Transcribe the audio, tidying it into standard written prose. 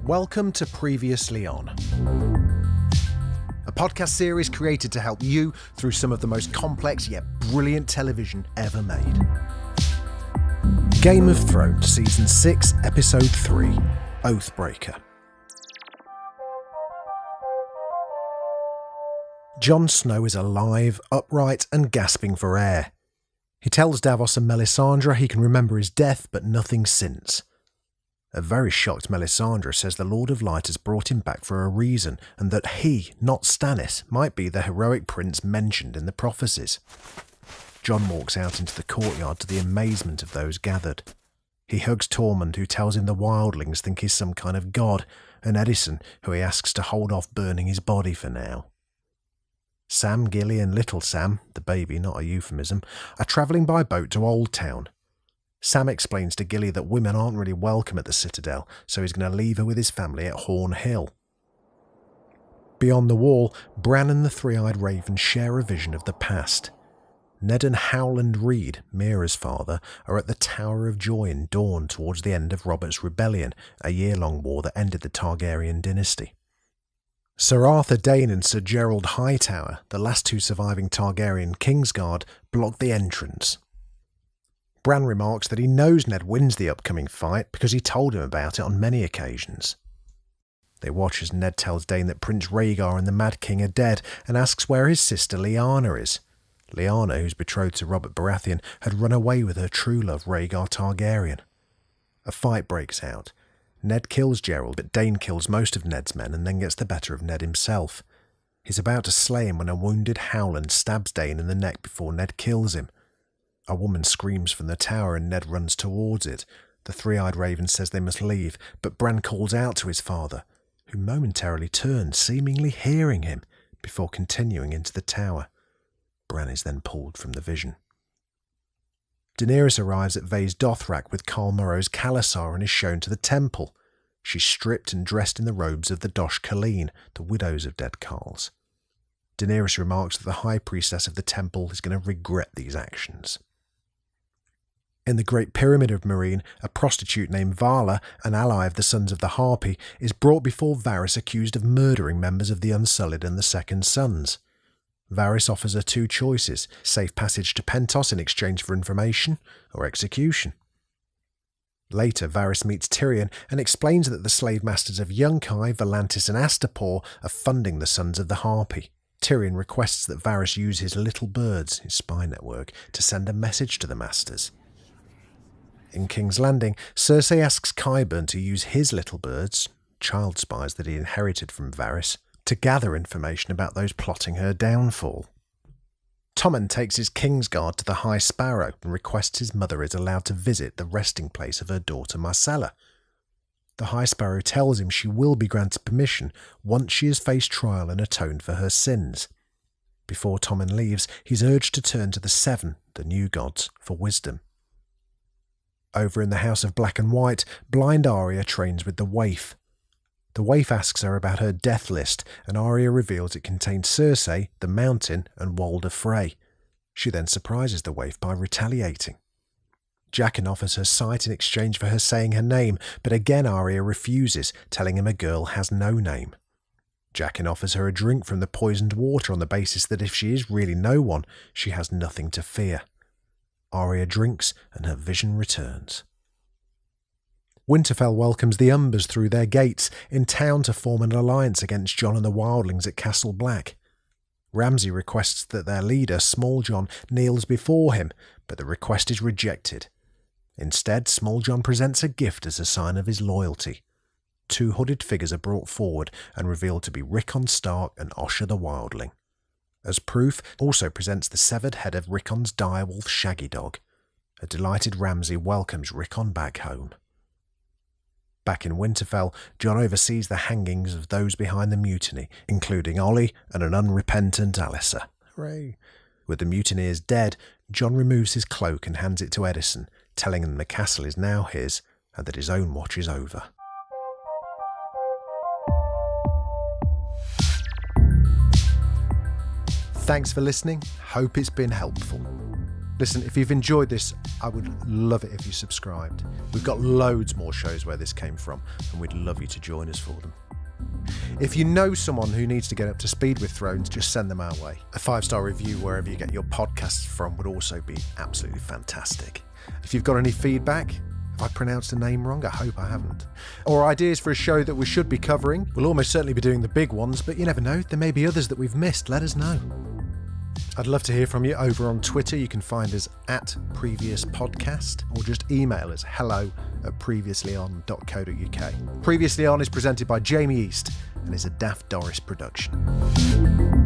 Welcome to Previously On, a podcast series created to help you through some of the most complex yet brilliant television ever made. Game of Thrones Season 6, Episode 3, Oathbreaker. Jon Snow is alive, upright and gasping for air. He tells Davos and Melisandre he can remember his death but nothing since. A very shocked Melisandre says the Lord of Light has brought him back for a reason and that he, not Stannis, might be the heroic prince mentioned in the prophecies. Jon walks out into the courtyard to the amazement of those gathered. He hugs Tormund, who tells him the wildlings think he's some kind of god, and Edison, who he asks to hold off burning his body for now. Sam, Gilly and Little Sam, the baby, not a euphemism, are travelling by boat to Old Town. Sam explains to Gilly that women aren't really welcome at the Citadel, so he's going to leave her with his family at Horn Hill. Beyond the wall, Bran and the Three-Eyed Raven share a vision of the past. Ned and Howland Reed, Mira's father, are at the Tower of Joy in Dorne towards the end of Robert's Rebellion, a year-long war that ended the Targaryen dynasty. Sir Arthur Dayne and Sir Gerald Hightower, the last two surviving Targaryen Kingsguard, block the entrance. Bran remarks that he knows Ned wins the upcoming fight because he told him about it on many occasions. They watch as Ned tells Dayne that Prince Rhaegar and the Mad King are dead and asks where his sister Lyanna is. Lyanna, who's betrothed to Robert Baratheon, had run away with her true love Rhaegar Targaryen. A fight breaks out. Ned kills Gerald, but Dayne kills most of Ned's men and then gets the better of Ned himself. He's about to slay him when a wounded Howland stabs Dayne in the neck before Ned kills him. A woman screams from the tower and Ned runs towards it. The Three-Eyed Raven says they must leave, but Bran calls out to his father, who momentarily turns, seemingly hearing him, before continuing into the tower. Bran is then pulled from the vision. Daenerys arrives at Vaes Dothrak with Khal Morrow's Khalasar and is shown to the temple. She's stripped and dressed in the robes of the Dosh Khaleen, the widows of dead Khals. Daenerys remarks that the High Priestess of the temple is going to regret these actions. In the Great Pyramid of Meereen, a prostitute named Vala, an ally of the Sons of the Harpy, is brought before Varys accused of murdering members of the Unsullied and the Second Sons. Varys offers her two choices, safe passage to Pentos in exchange for information, or execution. Later, Varys meets Tyrion and explains that the slave masters of Yunkai, Volantis and Astapor are funding the Sons of the Harpy. Tyrion requests that Varys use his little birds, his spy network, to send a message to the masters. In King's Landing, Cersei asks Qyburn to use his little birds, child spies that he inherited from Varys, to gather information about those plotting her downfall. Tommen takes his Kingsguard to the High Sparrow and requests his mother is allowed to visit the resting place of her daughter Myrcella. The High Sparrow tells him she will be granted permission once she has faced trial and atoned for her sins. Before Tommen leaves, he's urged to turn to the Seven, the new gods, for wisdom. Over in the House of Black and White, blind Arya trains with the Waif. The Waif asks her about her death list, and Arya reveals it contains Cersei, the Mountain, and Walder Frey. She then surprises the Waif by retaliating. Jaqen offers her sight in exchange for her saying her name, but again Arya refuses, telling him a girl has no name. Jaqen offers her a drink from the poisoned water on the basis that if she is really no one, she has nothing to fear. Arya drinks, and her vision returns. Winterfell welcomes the Umbers through their gates, in town to form an alliance against Jon and the wildlings at Castle Black. Ramsay requests that their leader, Small Jon, kneels before him, but the request is rejected. Instead, Small Jon presents a gift as a sign of his loyalty. Two hooded figures are brought forward and revealed to be Rickon Stark and Osha the Wildling. As proof, also presents the severed head of Rickon's direwolf Shaggy Dog. A delighted Ramsay welcomes Rickon back home. Back in Winterfell, Jon oversees the hangings of those behind the mutiny, including Olly and an unrepentant Alyssa. Hooray! With the mutineers dead, Jon removes his cloak and hands it to Edison, telling him the castle is now his and that his own watch is over. Thanks for listening. Hope it's been helpful. Listen, if you've enjoyed this, I would love it if you subscribed. We've got loads more shows where this came from, and we'd love you to join us for them. If you know someone who needs to get up to speed with Thrones, just send them our way. A 5-star review wherever you get your podcasts from would also be absolutely fantastic. If you've got any feedback, have I pronounced a name wrong? I hope I haven't. Or ideas for a show that we should be covering? We'll almost certainly be doing the big ones, but you never know, there may be others that we've missed. Let us know. I'd love to hear from you over on Twitter. You can find us at Previous Podcast, or just email us hello@previouslyon.co.uk. Previously On is presented by Jamie East and is a Daft Doris production.